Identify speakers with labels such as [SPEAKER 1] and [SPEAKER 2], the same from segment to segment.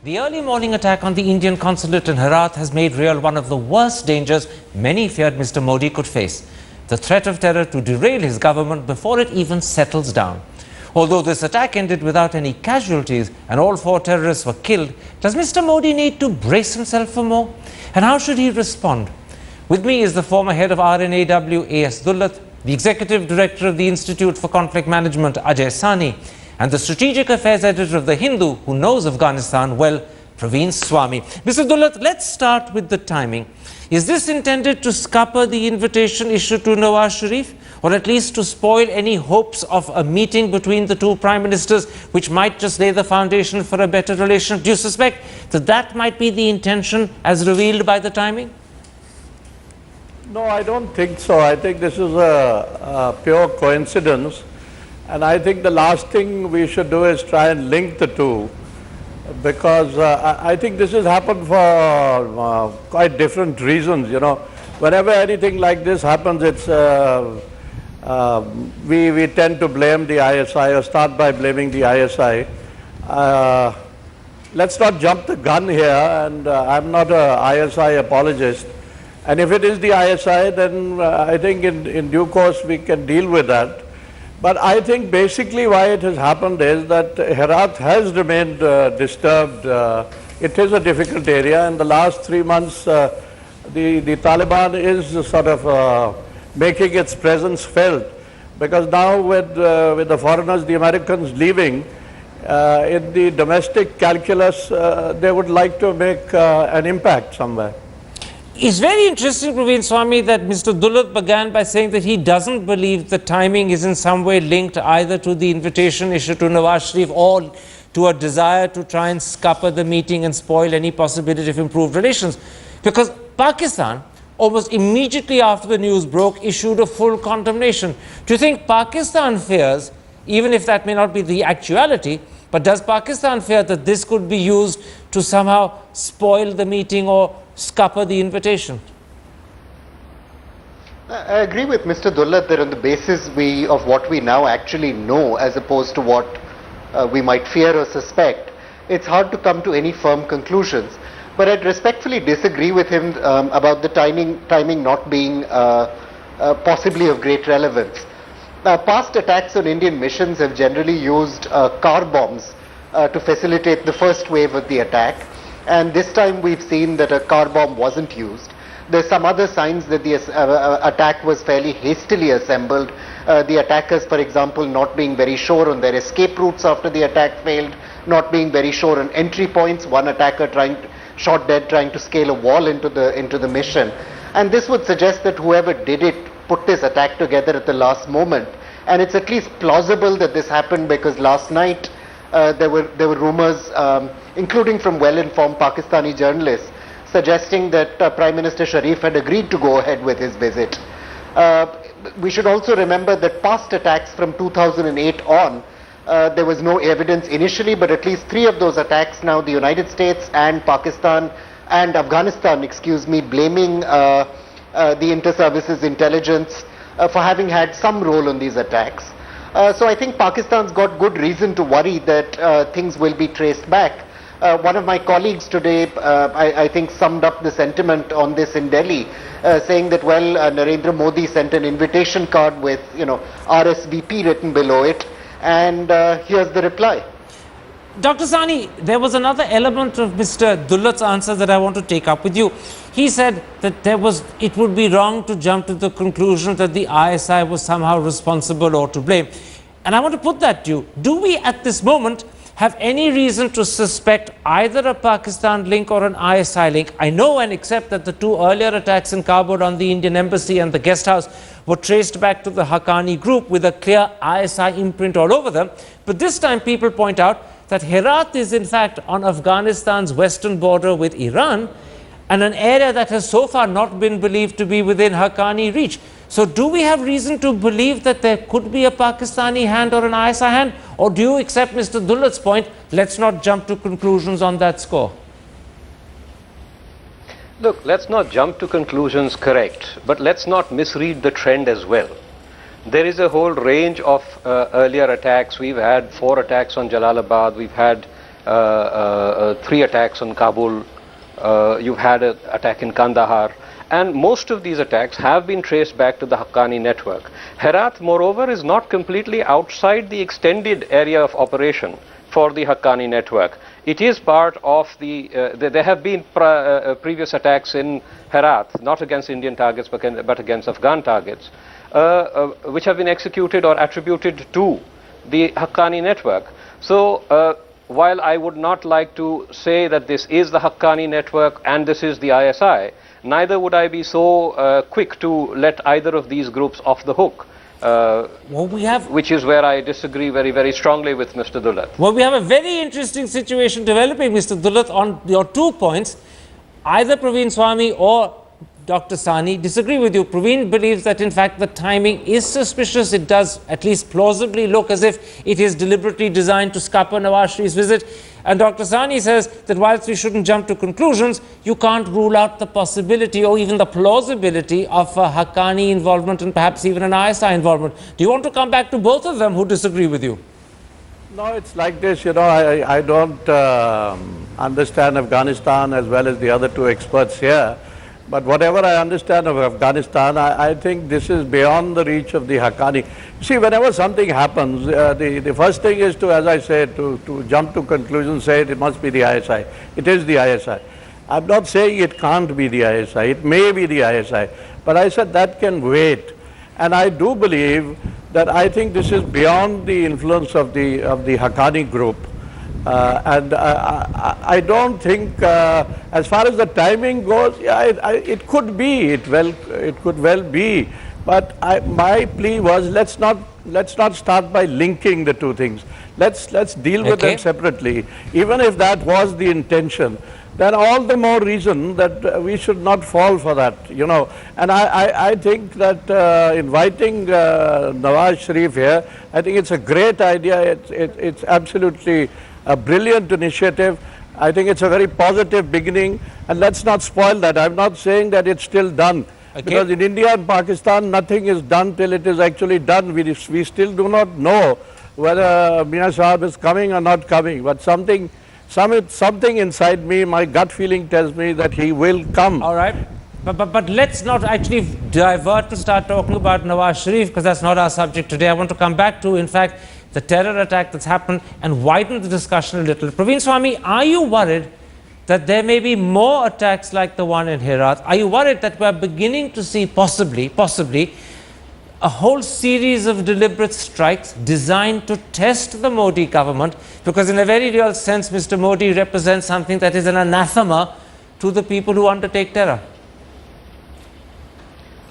[SPEAKER 1] The early morning attack on the Indian consulate in Herat has made real one of the worst dangers many feared Mr. Modi could face. The threat of terror to derail his government before it even settles down. Although this attack ended without any casualties and all 4 terrorists were killed, does Mr. Modi need to brace himself for more? And how should he respond? With me is the former head of RNAW, A.S. Dullat, the executive director of the Institute for Conflict Management, Ajay Sani, and the strategic affairs editor of The Hindu, who knows Afghanistan well, Praveen Swami. Mr. Dullat, let's start with the timing. Is this intended to scupper the invitation issued to Nawaz Sharif, or at least to spoil any hopes of a meeting between the 2 prime ministers, which might just lay the foundation for a better relation? Do you suspect that that might be the intention as revealed by the timing?
[SPEAKER 2] No, I don't think so. I think this is a pure coincidence. And I think the last thing we should do is try and link the two, because I think this has happened for quite different reasons. You know, whenever anything like this happens, it's we tend to blame the ISI or start by blaming the ISI. Let's not jump the gun here, and I'm not a ISI apologist. And if it is the ISI, then I think in due course we can deal with that. But I think basically why it has happened is that Herat has remained disturbed. It is a difficult area. In the last 3 months, the Taliban is sort of making its presence felt, because now with the foreigners, the Americans leaving, in the domestic calculus, they would like to make an impact somewhere.
[SPEAKER 1] It's very interesting, Praveen Swami, that Mr. Dullat began by saying that he doesn't believe the timing is in some way linked either to the invitation issued to Nawaz Sharif or to a desire to try and scupper the meeting and spoil any possibility of improved relations. Because Pakistan, almost immediately after the news broke, issued a full condemnation. Do you think Pakistan fears, even if that may not be the actuality, but does Pakistan fear that this could be used to somehow spoil the meeting or scupper the invitation?
[SPEAKER 3] I agree with Mr. Dullat that on the basis of what we now actually know, as opposed to what we might fear or suspect, it's hard to come to any firm conclusions. But I'd respectfully disagree with him about the timing not being possibly of great relevance. Past attacks on Indian missions have generally used car bombs to facilitate the first wave of the attack. And this time we've seen that a car bomb wasn't used. There's some other signs that the attack was fairly hastily assembled. The attackers, for example, not being very sure on their escape routes after the attack failed, not being very sure on entry points. One attacker shot dead trying to scale a wall into the mission. And this would suggest that whoever did it put this attack together at the last moment. And it's at least plausible that this happened because last night there were rumors, including from well-informed Pakistani journalists, suggesting that Prime Minister Sharif had agreed to go ahead with his visit. We should also remember that past attacks from 2008 on, there was no evidence initially, but at least 3 of those attacks now the United States and Pakistan and Afghanistan, blaming the inter-services intelligence for having had some role in these attacks. So I think Pakistan's got good reason to worry that things will be traced back. One of my colleagues today, I think, summed up the sentiment on this in Delhi, saying that, well, Narendra Modi sent an invitation card with, RSVP written below it, and here's the reply.
[SPEAKER 1] Dr. Sani, there was another element of Mr. Dullat's answer that I want to take up with you. He said that it would be wrong to jump to the conclusion that the ISI was somehow responsible or to blame. And I want to put that to you. Do we at this moment have any reason to suspect either a Pakistan link or an ISI link? I know and accept that the 2 earlier attacks in Kabul on the Indian embassy and the guest house were traced back to the Haqqani group with a clear ISI imprint all over them. But this time people point out that Herat is in fact on Afghanistan's western border with Iran, and an area that has so far not been believed to be within Haqqani reach. So do we have reason to believe that there could be a Pakistani hand or an ISI hand? Or do you accept Mr. Dullat's point, let's not jump to conclusions on that score?
[SPEAKER 4] Look, let's not jump to conclusions, correct, but let's not misread the trend as well. There is a whole range of earlier attacks. We've had 4 attacks on Jalalabad. We've had 3 attacks on Kabul, you've had an attack in Kandahar, and most of these attacks have been traced back to the Haqqani network. Herat, moreover, is not completely outside the extended area of operation for the Haqqani network. It is part of there have been previous attacks in Herat, not against Indian targets but against Afghan targets, which have been executed or attributed to the Haqqani network. So while I would not like to say that this is the Haqqani network and this is the ISI, neither would I be so quick to let either of these groups off the hook. Which is where I disagree very, very strongly with Mr. Dullat.
[SPEAKER 1] Well, we have a very interesting situation developing, Mr. Dullat, on your 2 points. Either Praveen Swami or Dr. Sani disagree with you. Praveen believes that, in fact, the timing is suspicious. It does at least plausibly look as if it is deliberately designed to scupper Nawaz Sharif's visit. And Dr. Sani says that whilst we shouldn't jump to conclusions, you can't rule out the possibility or even the plausibility of Haqqani involvement and perhaps even an ISI involvement. Do you want to come back to both of them who disagree with you?
[SPEAKER 2] No, it's like this, you know, I don't understand Afghanistan as well as the other 2 experts here. But whatever I understand of Afghanistan, I think this is beyond the reach of the Haqqani. See, whenever something happens, the first thing is to, as I said, to jump to conclusions, say it must be the ISI. It is the ISI. I'm not saying it can't be the ISI. It may be the ISI. But I said that can wait. And I do believe that I think this is beyond the influence of the Haqqani group. And I don't think, as far as the timing goes, yeah, it could be, it could well be. But my plea was, let's not start by linking the 2 things. Let's deal with them separately. Even if that was the intention, then all the more reason that we should not fall for that, you know. And I think that inviting Nawaz Sharif here, I think it's a great idea. It's absolutely a brilliant initiative. I think it's a very positive beginning, and let's not spoil that. I'm not saying that it's still done, because in India and Pakistan nothing is done till it is actually done. We still do not know whether Mian Sahib is coming or not coming, but something inside me, my gut feeling tells me that he will come.
[SPEAKER 1] All right. But let's not actually divert and start talking about Nawaz Sharif, because that's not our subject today. I want to come back to, in fact, the terror attack that's happened and widen the discussion a little. Praveen Swami, are you worried that there may be more attacks like the one in Herat? Are you worried that we're beginning to see possibly a whole series of deliberate strikes designed to test the Modi government? Because in a very real sense, Mr. Modi represents something that is an anathema to the people who undertake terror.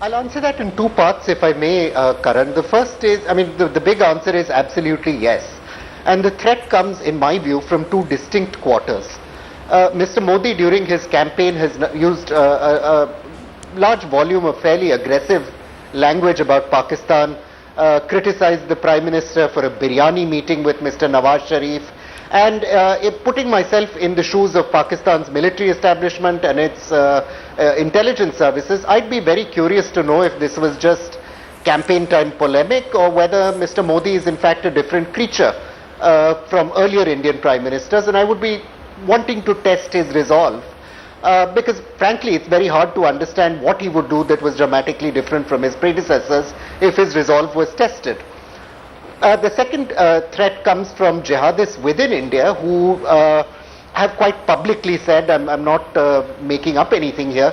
[SPEAKER 3] I'll answer that in 2 parts, if I may, Karan. The first is, I mean, the big answer is absolutely yes. And the threat comes, in my view, from 2 distinct quarters. Mr. Modi, during his campaign, has used a large volume of fairly aggressive language about Pakistan, criticized the Prime Minister for a biryani meeting with Mr. Nawaz Sharif, and putting myself in the shoes of Pakistan's military establishment and its intelligence services, I'd be very curious to know if this was just campaign time polemic or whether Mr. Modi is in fact a different creature from earlier Indian Prime Ministers, and I would be wanting to test his resolve. Because frankly it's very hard to understand what he would do that was dramatically different from his predecessors if his resolve was tested. The second threat comes from jihadists within India who have quite publicly said, I'm not making up anything here,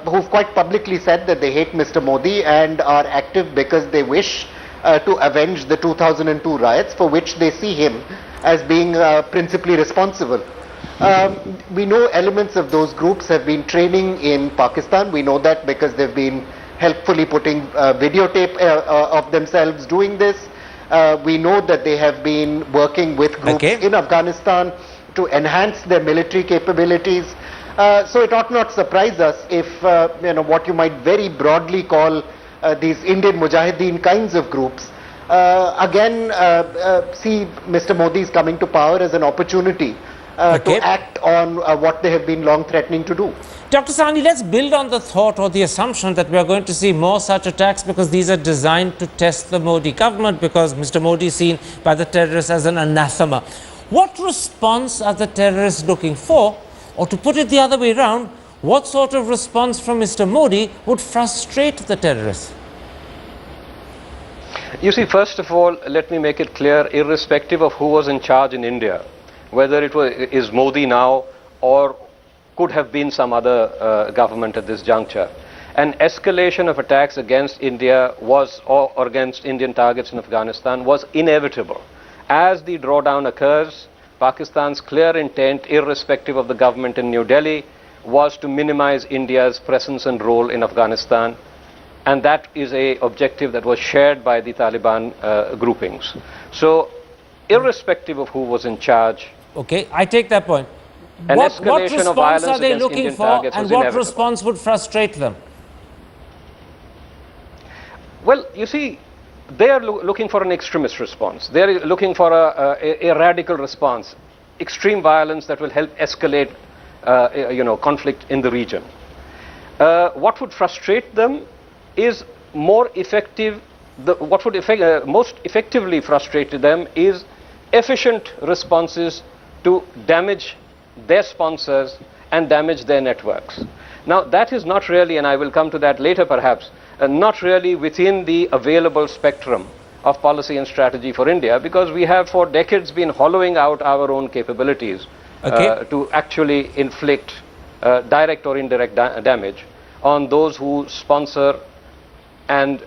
[SPEAKER 3] who've quite publicly said that they hate Mr. Modi and are active because they wish to avenge the 2002 riots, for which they see him as being principally responsible. We know elements of those groups have been training in Pakistan. We know that because they've been helpfully putting videotape of themselves doing this. We know that they have been working with groups in Afghanistan to enhance their military capabilities. So it ought not surprise us if what you might very broadly call these Indian Mujahideen kinds of groups see Mr. Modi's coming to power as an opportunity to act on what they have been long threatening to do.
[SPEAKER 1] Dr. Sani, let's build on the thought or the assumption that we are going to see more such attacks because these are designed to test the Modi government, because Mr. Modi is seen by the terrorists as an anathema. What response are the terrorists looking for? Or to put it the other way around, what sort of response from Mr. Modi would frustrate the terrorists?
[SPEAKER 4] You see, first of all, let me make it clear, irrespective of who was in charge in India, whether is Modi now or could have been some other government at this juncture, an escalation of attacks against India or against Indian targets in Afghanistan was inevitable. As the drawdown occurs, Pakistan's clear intent, irrespective of the government in New Delhi, was to minimize India's presence and role in Afghanistan. And that is an objective that was shared by the Taliban groupings. So, irrespective of who was in charge.
[SPEAKER 1] Okay, I take that point. What response are they looking for, and what response would frustrate them?
[SPEAKER 4] Well, you see, they are looking for an extremist response. They are looking for a radical response, extreme violence that will help escalate, conflict in the region. What would frustrate them is more effective. What would most effectively frustrate them is efficient responses to damage their sponsors and damage their networks. Now, that is not really, and I will come to that later perhaps, not really within the available spectrum of policy and strategy for India, because we have for decades been hollowing out our own capabilities to actually inflict direct or indirect damage on those who sponsor and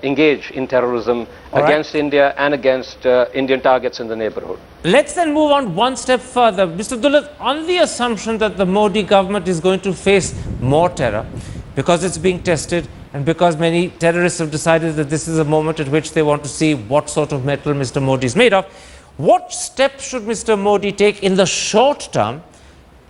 [SPEAKER 4] engage in terrorism against India and against Indian targets in the neighborhood.
[SPEAKER 1] Let's then move on one step further. Mr. Dullat, on the assumption that the Modi government is going to face more terror because it's being tested and because many terrorists have decided that this is a moment at which they want to see what sort of metal Mr. Modi is made of, what steps should Mr. Modi take in the short term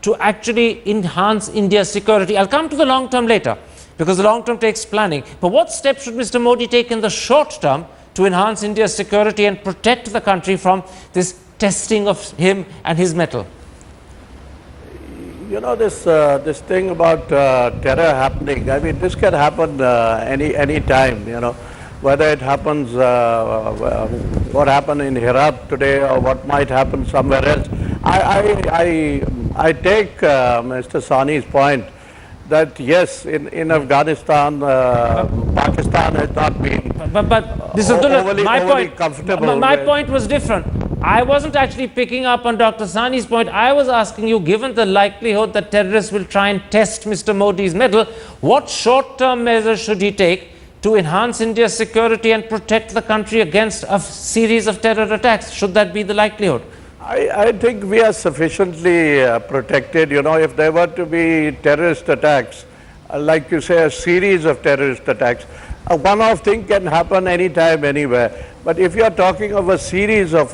[SPEAKER 1] to actually enhance India's security? I'll come to the long term later, because the long term takes planning. But what steps should Mr. Modi take in the short term to enhance India's security and protect the country from this testing of him and his mettle?
[SPEAKER 2] You know, this thing about terror happening, I mean, this can happen any time, you know, whether it happens, what happened in Herat today or what might happen somewhere else. I take Mr. Sani's point that yes, in Afghanistan, Pakistan has not been overly comfortable.
[SPEAKER 1] My point was different. I wasn't actually picking up on Dr. Sani's point. I was asking you, given the likelihood that terrorists will try and test Mr. Modi's mettle, what short-term measures should he take to enhance India's security and protect the country against a series of terror attacks? Should that be the likelihood?
[SPEAKER 2] I think we are sufficiently protected. You know, if there were to be terrorist attacks, like you say, a series of terrorist attacks, a one-off thing can happen anytime, anywhere. But if you are talking of a series of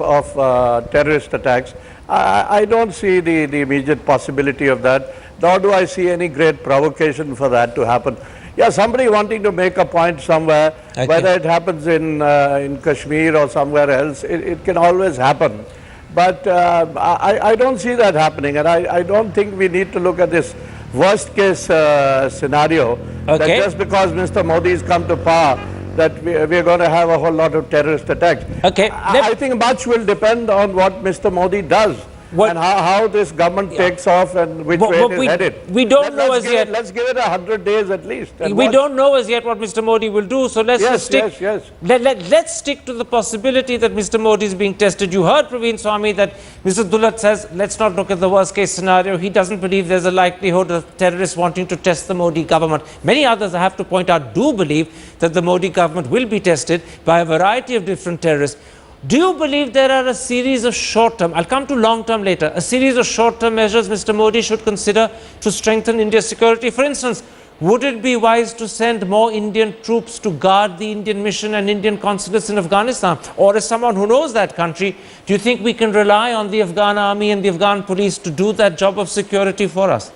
[SPEAKER 2] terrorist attacks, I don't see the immediate possibility of that, nor do I see any great provocation for that to happen. Yeah, somebody wanting to make a point somewhere, whether it happens in Kashmir or somewhere else, it can always happen. But I don't see that happening, and I don't think we need to look at this worst case scenario, that just because Mr. Modi has come to power, that we're going to have a whole lot of terrorist attacks. I think much will depend on what Mr. Modi does. And how this government takes off and which way it is headed.
[SPEAKER 1] We don't know as yet.
[SPEAKER 2] Let's give it 100 days at least.
[SPEAKER 1] We don't know as yet what Mr. Modi will do. So let's just stick. Let's stick to the possibility that Mr. Modi is being tested. You heard Praveen Swami that Mr. Dullat says, let's not look at the worst case scenario. He doesn't believe there's a likelihood of terrorists wanting to test the Modi government. Many others, I have to point out, do believe that the Modi government will be tested by a variety of different terrorists. Do you believe there are a series of short-term, I'll come to long-term later, a series of short-term measures Mr. Modi should consider to strengthen India's security? For instance, would it be wise to send more Indian troops to guard the Indian mission and Indian consulates in Afghanistan? Or as someone who knows that country, do you think we can rely on the Afghan army and the Afghan police to do that job of security for us?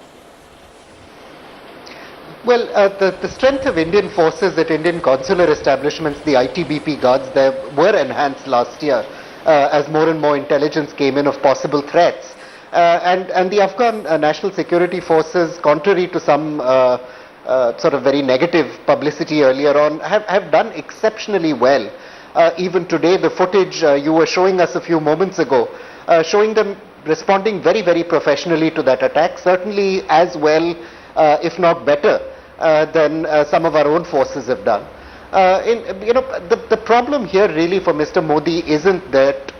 [SPEAKER 3] Well, the strength of Indian forces at Indian consular establishments, the ITBP guards there, were enhanced last year as more and more intelligence came in of possible threats. And the Afghan national security forces, contrary to some sort of very negative publicity earlier on, have done exceptionally well. Even today, the footage you were showing us a few moments ago showing them responding very, very professionally to that attack, certainly as well, if not better, than some of our own forces have done. The problem here really for Mr. Modi isn't that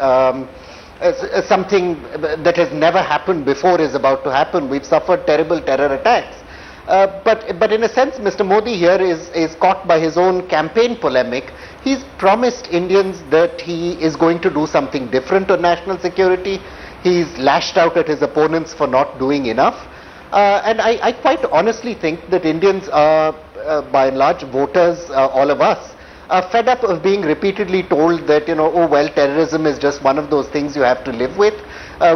[SPEAKER 3] something that has never happened before is about to happen. We've suffered terrible terror attacks. But in a sense, Mr. Modi here is caught by his own campaign polemic. He's promised Indians that he is going to do something different on national security. He's lashed out at his opponents for not doing enough. And I quite honestly think that Indians are, by and large, voters, all of us, are fed up of being repeatedly told that, oh well, terrorism is just one of those things you have to live with.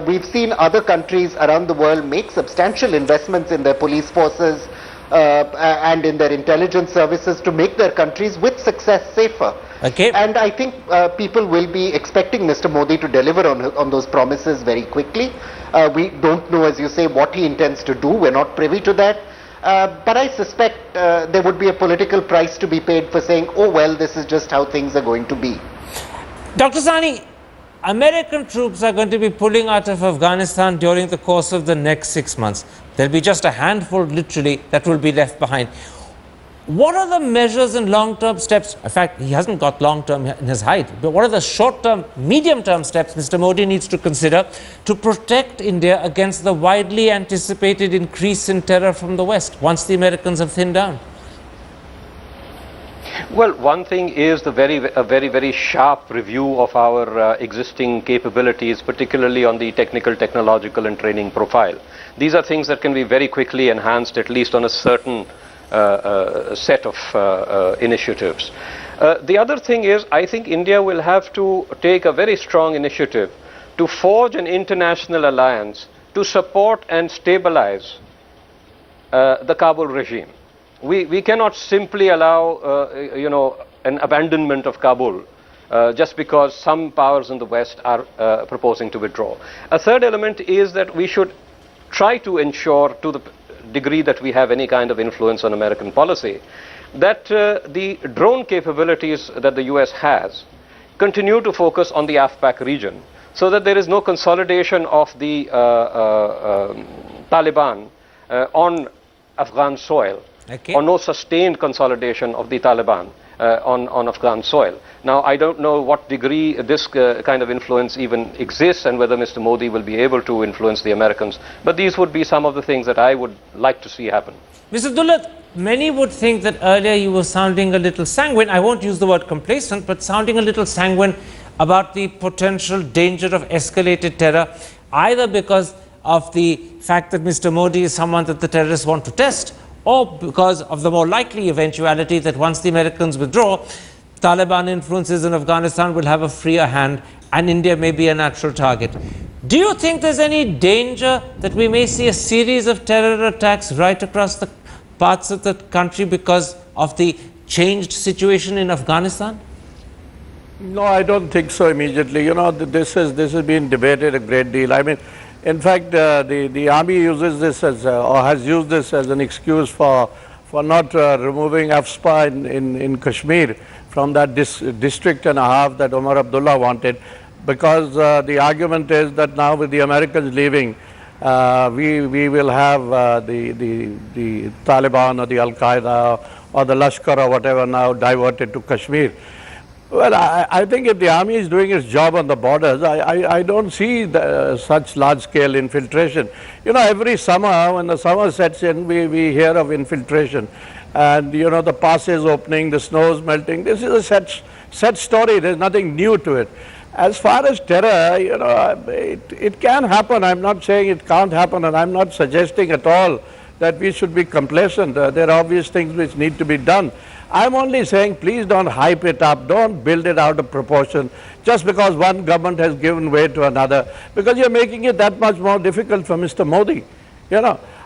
[SPEAKER 3] We've seen other countries around the world make substantial investments in their police forces and in their intelligence services to make their countries with success safer.
[SPEAKER 1] Okay.
[SPEAKER 3] And I think people will be expecting Mr. Modi to deliver on those promises very quickly. We don't know, as you say, what he intends to do. We're not privy to that. But I suspect there would be a political price to be paid for saying, oh well, this is just how things are going to be.
[SPEAKER 1] Dr. Sani, American troops are going to be pulling out of Afghanistan during the course of the next 6 months. There'll be just a handful, literally, that will be left behind. What are the measures and long-term steps? In fact, he hasn't got long-term in his height. But what are the short-term, medium-term steps Mr. Modi needs to consider to protect India against the widely anticipated increase in terror from the West once the Americans have thinned down?
[SPEAKER 4] Well, one thing is a very sharp review of our existing capabilities, particularly on the technical, technological and training profile. These are things that can be very quickly enhanced, at least on a certain set of initiatives. The other thing is, I think India will have to take a very strong initiative to forge an international alliance to support and stabilize the Kabul regime. We cannot simply allow, an abandonment of Kabul just because some powers in the West are proposing to withdraw. A third element is that we should try to ensure, to the degree that we have any kind of influence on American policy, that the drone capabilities that the US has continue to focus on the AFPAC region, so that there is no consolidation of the Taliban on Afghan soil,
[SPEAKER 1] Okay.
[SPEAKER 4] or no sustained consolidation of the Taliban on Afghan soil. Now, I don't know what degree this kind of influence even exists and whether Mr. Modi will be able to influence the Americans, but these would be some of the things that I would like to see happen.
[SPEAKER 1] Mr. Dullat, many would think that earlier you were sounding a little sanguine. I won't use the word complacent, but sounding a little sanguine about the potential danger of escalated terror, either because of the fact that Mr. Modi is someone that the terrorists want to test, or because of the more likely eventuality that once the Americans withdraw, Taliban influences in Afghanistan will have a freer hand and India may be a natural target. Do you think there's any danger that we may see a series of terror attacks right across the parts of the country because of the changed situation in Afghanistan?
[SPEAKER 2] No, I don't think so immediately. This has been debated a great deal. I mean, in fact, the army uses this as, or has used this as an excuse for not removing AFSPA in Kashmir from that district and a half that Omar Abdullah wanted, because the argument is that now with the Americans leaving, we will have the Taliban or the Al-Qaeda or the Lashkar or whatever now diverted to Kashmir. Well, I think if the army is doing its job on the borders, I don't see such large-scale infiltration. Every summer, when the summer sets in, we hear of infiltration. And, the passes opening, the snows melting. This is a set story. There's nothing new to it. As far as terror, it can happen. I'm not saying it can't happen, and I'm not suggesting at all that we should be complacent. There are obvious things which need to be done. I'm only saying, please don't hype it up, don't build it out of proportion just because one government has given way to another, because you're making it that much more difficult for Mr. Modi.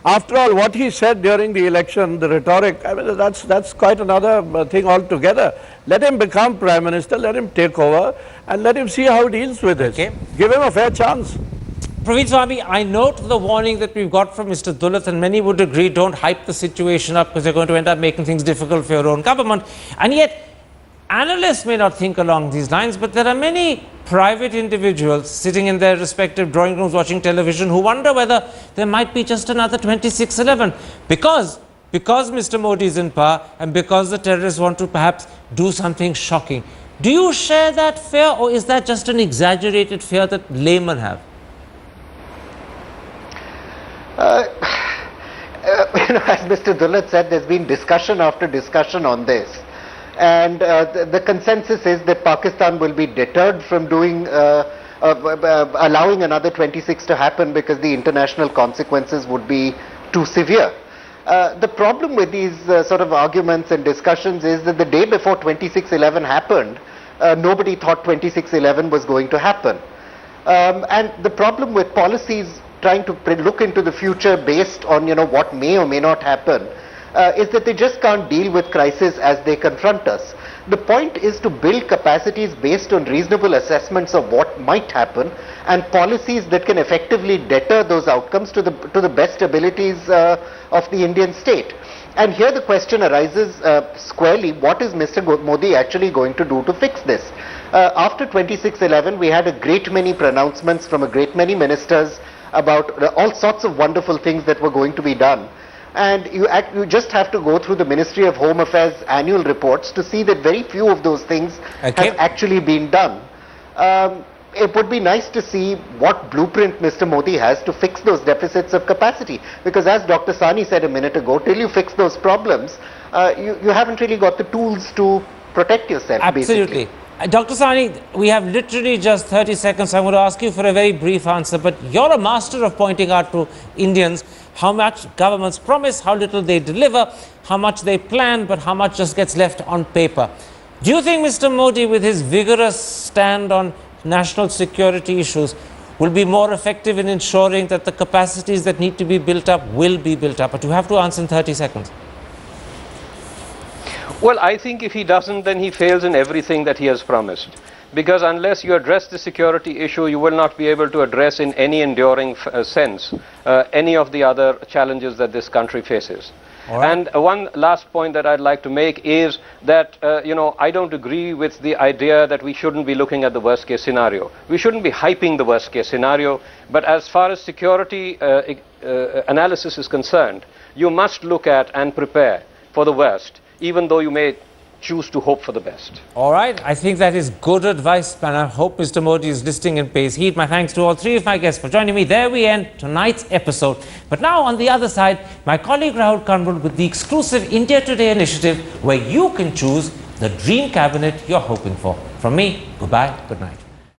[SPEAKER 2] After all, what he said during the election, the rhetoric, I mean, that's quite another thing altogether. Let him become Prime Minister, let him take over, and let him see how he deals with it.
[SPEAKER 1] Okay.
[SPEAKER 2] Give him a fair chance.
[SPEAKER 1] Praveen Swami, I note the warning that we've got from Mr. Dullat, and many would agree, don't hype the situation up because you're going to end up making things difficult for your own government. And yet, analysts may not think along these lines, but there are many private individuals sitting in their respective drawing rooms watching television who wonder whether there might be just another 26/11 because Mr. Modi is in power and because the terrorists want to perhaps do something shocking. Do you share that fear, or is that just an exaggerated fear that laymen have?
[SPEAKER 3] As Mr. Dullat said, there's been discussion after discussion on this. And the consensus is that Pakistan will be deterred from doing, allowing another 26 to happen because the international consequences would be too severe. The problem with these sort of arguments and discussions is that the day before 26/11 happened, nobody thought 26/11 was going to happen. And the problem with policies trying to look into the future based on what may or may not happen is that they just can't deal with crisis as they confront us. The point is to build capacities based on reasonable assessments of what might happen and policies that can effectively deter those outcomes to the best abilities of the Indian state. And here the question arises squarely, what is Mr. Modi actually going to do to fix this? After 26/11, we had a great many pronouncements from a great many ministers about all sorts of wonderful things that were going to be done. And you just have to go through the Ministry of Home Affairs annual reports to see that very few of those things have actually been done. It would be nice to see what blueprint Mr. Modi has to fix those deficits of capacity. Because as Dr. Sani said a minute ago, till you fix those problems, you haven't really got the tools to protect yourself.
[SPEAKER 1] Absolutely.
[SPEAKER 3] Basically.
[SPEAKER 1] Dr. Sani, we have literally just 30 seconds. I'm going to ask you for a very brief answer, but you're a master of pointing out to Indians how much governments promise, how little they deliver, how much they plan, but how much just gets left on paper. Do you think Mr. Modi, with his vigorous stand on national security issues, will be more effective in ensuring that the capacities that need to be built up will be built up? But you have to answer in 30 seconds.
[SPEAKER 4] Well, I think if he doesn't, then he fails in everything that he has promised. Because unless you address the security issue, you will not be able to address in any enduring sense any of the other challenges that this country faces. Right. And one last point that I'd like to make is that, I don't agree with the idea that we shouldn't be looking at the worst case scenario. We shouldn't be hyping the worst case scenario, but as far as security analysis is concerned, you must look at and prepare for the worst, even though you may choose to hope for the best.
[SPEAKER 1] All right. I think that is good advice, and I hope Mr. Modi is listening and pays heed. My thanks to all three of my guests for joining me. There we end tonight's episode. But now on the other side, my colleague Rahul Kanwal with the exclusive India Today initiative, where you can choose the dream cabinet you're hoping for. From me, goodbye, good night.